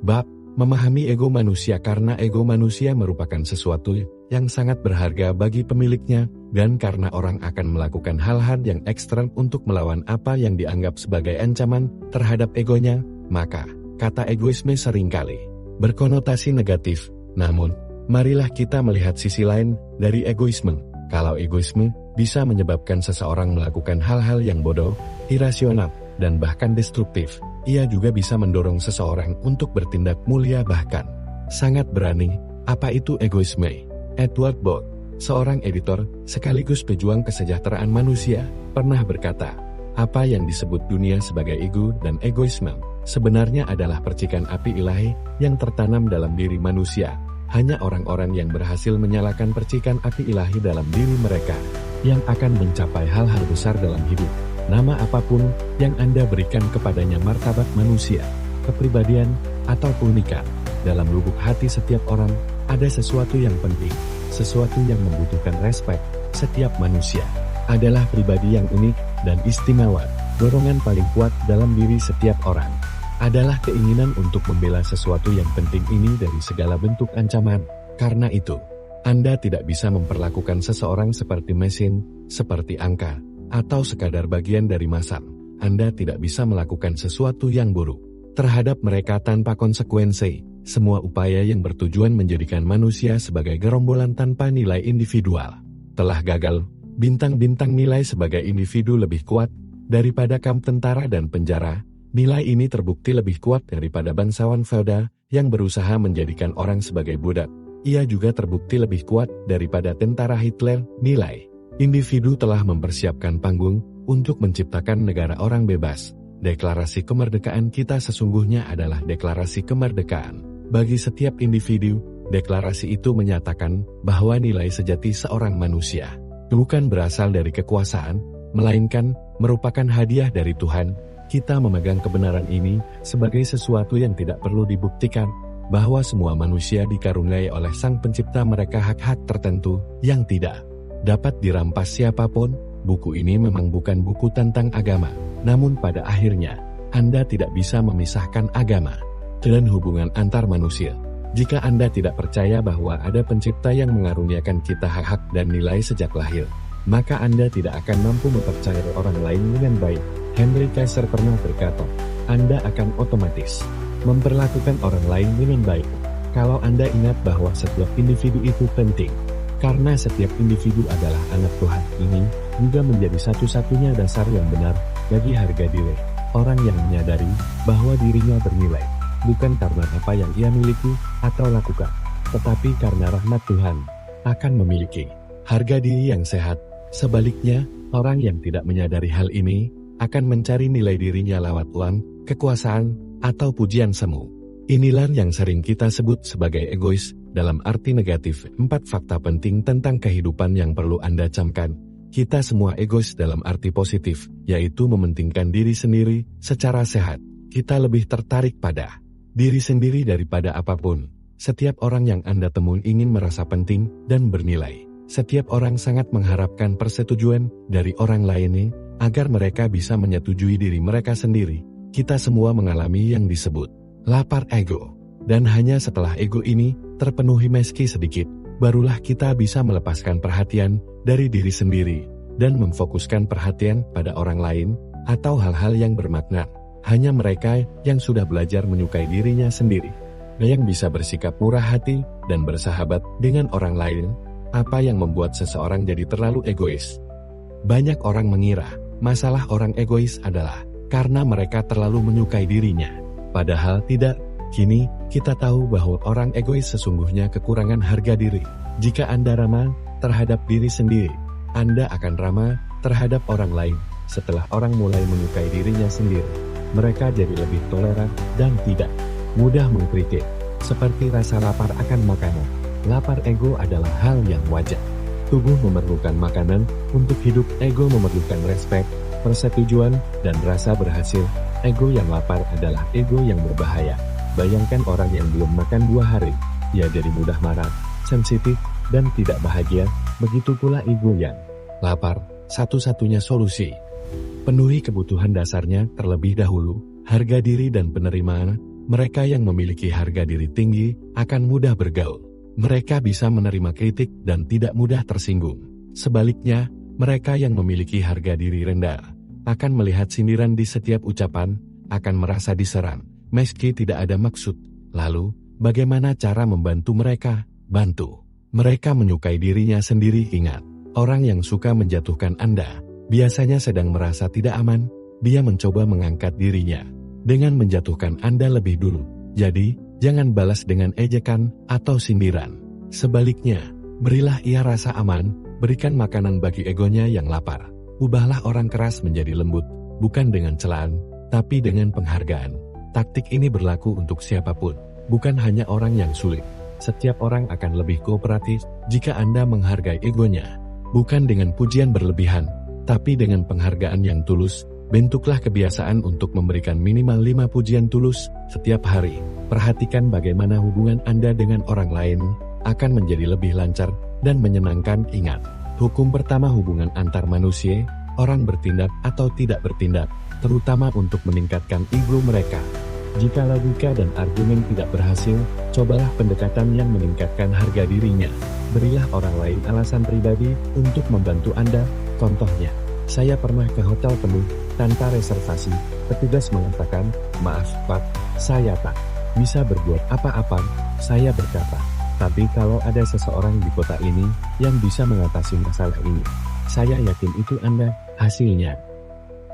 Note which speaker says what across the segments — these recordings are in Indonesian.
Speaker 1: Bab, memahami ego manusia karena ego manusia merupakan sesuatu yang sangat berharga bagi pemiliknya, dan karena orang akan melakukan hal-hal yang ekstrem untuk melawan apa yang dianggap sebagai ancaman terhadap egonya, maka kata egoisme seringkali berkonotasi negatif. Namun, marilah kita melihat sisi lain dari egoisme. Kalau egoisme bisa menyebabkan seseorang melakukan hal-hal yang bodoh, irasional, dan bahkan destruktif, ia juga bisa mendorong seseorang untuk bertindak mulia bahkan sangat berani. Apa itu egoisme? Edward Bok, seorang editor sekaligus pejuang kesejahteraan manusia, pernah berkata, apa yang disebut dunia sebagai ego dan egoisme sebenarnya adalah percikan api ilahi yang tertanam dalam diri manusia. Hanya orang-orang yang berhasil menyalakan percikan api ilahi dalam diri mereka yang akan mencapai hal-hal besar dalam hidup. Nama apapun yang Anda berikan kepadanya, martabat manusia, kepribadian, atau keunikan, dalam lubuk hati setiap orang ada sesuatu yang penting, sesuatu yang membutuhkan respek. Setiap manusia adalah pribadi yang unik dan istimewa. Dorongan paling kuat dalam diri setiap orang adalah keinginan untuk membela sesuatu yang penting ini dari segala bentuk ancaman. Karena itu, Anda tidak bisa memperlakukan seseorang seperti mesin, seperti angka, atau sekadar bagian dari masan. Anda tidak bisa melakukan sesuatu yang buruk terhadap mereka tanpa konsekuensi. Semua upaya yang bertujuan menjadikan manusia sebagai gerombolan tanpa nilai individual telah gagal. Bintang-bintang nilai sebagai individu lebih kuat daripada kamp tentara dan penjara. Nilai ini terbukti lebih kuat daripada bangsawan feodal yang berusaha menjadikan orang sebagai budak. Ia juga terbukti lebih kuat daripada tentara Hitler. Nilai individu telah mempersiapkan panggung untuk menciptakan negara orang bebas. Deklarasi kemerdekaan kita sesungguhnya adalah deklarasi kemerdekaan bagi setiap individu. Deklarasi itu menyatakan bahwa nilai sejati seorang manusia bukan berasal dari kekuasaan, melainkan merupakan hadiah dari Tuhan. Kita memegang kebenaran ini sebagai sesuatu yang tidak perlu dibuktikan, bahwa semua manusia dikaruniai oleh Sang Pencipta mereka hak-hak tertentu yang tidak dapat dirampas siapapun. Buku ini memang bukan buku tentang agama, namun pada akhirnya, Anda tidak bisa memisahkan agama dan hubungan antar manusia. Jika Anda tidak percaya bahwa ada pencipta yang mengaruniakan kita hak-hak dan nilai sejak lahir, maka Anda tidak akan mampu mempercayai orang lain dengan baik. Henry Kaiser pernah berkata, Anda akan otomatis memperlakukan orang lain dengan baik kalau Anda ingat bahwa setiap individu itu penting. Karena setiap individu adalah anak Tuhan, ini juga menjadi satu-satunya dasar yang benar bagi harga diri. Orang yang menyadari bahwa dirinya bernilai, bukan karena apa yang ia miliki atau lakukan, tetapi karena rahmat Tuhan, akan memiliki harga diri yang sehat. Sebaliknya, orang yang tidak menyadari hal ini akan mencari nilai dirinya lewat uang, kekuasaan, atau pujian semu. Inilah yang sering kita sebut sebagai egois, dalam arti negatif. 4 fakta penting tentang kehidupan yang perlu Anda camkan. Kita semua egois dalam arti positif, yaitu mementingkan diri sendiri secara sehat. Kita lebih tertarik pada diri sendiri daripada apapun. Setiap orang yang Anda temui ingin merasa penting dan bernilai. Setiap orang sangat mengharapkan persetujuan dari orang lainnya agar mereka bisa menyetujui diri mereka sendiri. Kita semua mengalami yang disebut lapar ego. Dan hanya setelah ego ini terpenuhi meski sedikit, barulah kita bisa melepaskan perhatian dari diri sendiri dan memfokuskan perhatian pada orang lain atau hal-hal yang bermakna. Hanya mereka yang sudah belajar menyukai dirinya sendiri, yang bisa bersikap murah hati dan bersahabat dengan orang lain. Apa yang membuat seseorang jadi terlalu egois? Banyak orang mengira masalah orang egois adalah karena mereka terlalu menyukai dirinya. Padahal tidak. Kini, kita tahu bahwa orang egois sesungguhnya kekurangan harga diri. Jika Anda ramah terhadap diri sendiri, Anda akan ramah terhadap orang lain. Setelah orang mulai menyukai dirinya sendiri, mereka jadi lebih toleran dan tidak mudah mengkritik. Seperti rasa lapar akan makanan. Lapar ego adalah hal yang wajar. Tubuh memerlukan makanan untuk hidup. Ego memerlukan respek, persetujuan, dan rasa berhasil. Ego yang lapar adalah ego yang berbahaya. Bayangkan orang yang belum makan 2 hari. Ia jadi mudah marah, sensitif, dan tidak bahagia. Begitu pula ego yang lapar. Satu-satunya solusi: penuhi kebutuhan dasarnya terlebih dahulu. Harga diri dan penerimaan Mereka yang memiliki harga diri tinggi akan mudah bergaul. Mereka bisa menerima kritik dan tidak mudah tersinggung. Sebaliknya, mereka yang memiliki harga diri rendah akan melihat sindiran di setiap ucapan, akan merasa diserang, meski tidak ada maksud. Lalu, bagaimana cara membantu mereka? Bantu. Mereka menyukai dirinya sendiri. Ingat, orang yang suka menjatuhkan Anda biasanya sedang merasa tidak aman. Dia mencoba mengangkat dirinya dengan menjatuhkan Anda lebih dulu. Jadi, jangan balas dengan ejekan atau sindiran. Sebaliknya, berilah ia rasa aman, berikan makanan bagi egonya yang lapar. Ubahlah orang keras menjadi lembut, bukan dengan celaan, tapi dengan penghargaan. Taktik ini berlaku untuk siapapun, bukan hanya orang yang sulit. Setiap orang akan lebih kooperatif jika Anda menghargai egonya. Bukan dengan pujian berlebihan, tapi dengan penghargaan yang tulus. Bentuklah kebiasaan untuk memberikan minimal 5 pujian tulus setiap hari. Perhatikan bagaimana hubungan Anda dengan orang lain akan menjadi lebih lancar dan menyenangkan. Ingat, hukum pertama hubungan antar manusia, orang bertindak atau tidak bertindak, terutama untuk meningkatkan ego mereka. Jika logika dan argumen tidak berhasil, cobalah pendekatan yang meningkatkan harga dirinya. Berilah orang lain alasan pribadi untuk membantu Anda. Contohnya, saya pernah ke hotel penuh tanpa reservasi. Petugas mengatakan, "Maaf Pak, saya tak bisa berbuat apa-apa." Saya berkata, "Tapi kalau ada seseorang di kota ini yang bisa mengatasi masalah ini, saya yakin itu Anda." Hasilnya,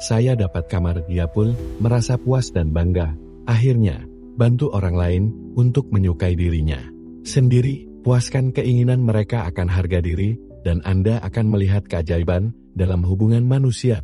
Speaker 1: saya dapat kamar. Dia pun merasa puas dan bangga. Akhirnya, bantu orang lain untuk menyukai dirinya sendiri. Puaskan keinginan mereka akan harga diri, dan Anda akan melihat keajaiban dalam hubungan manusia.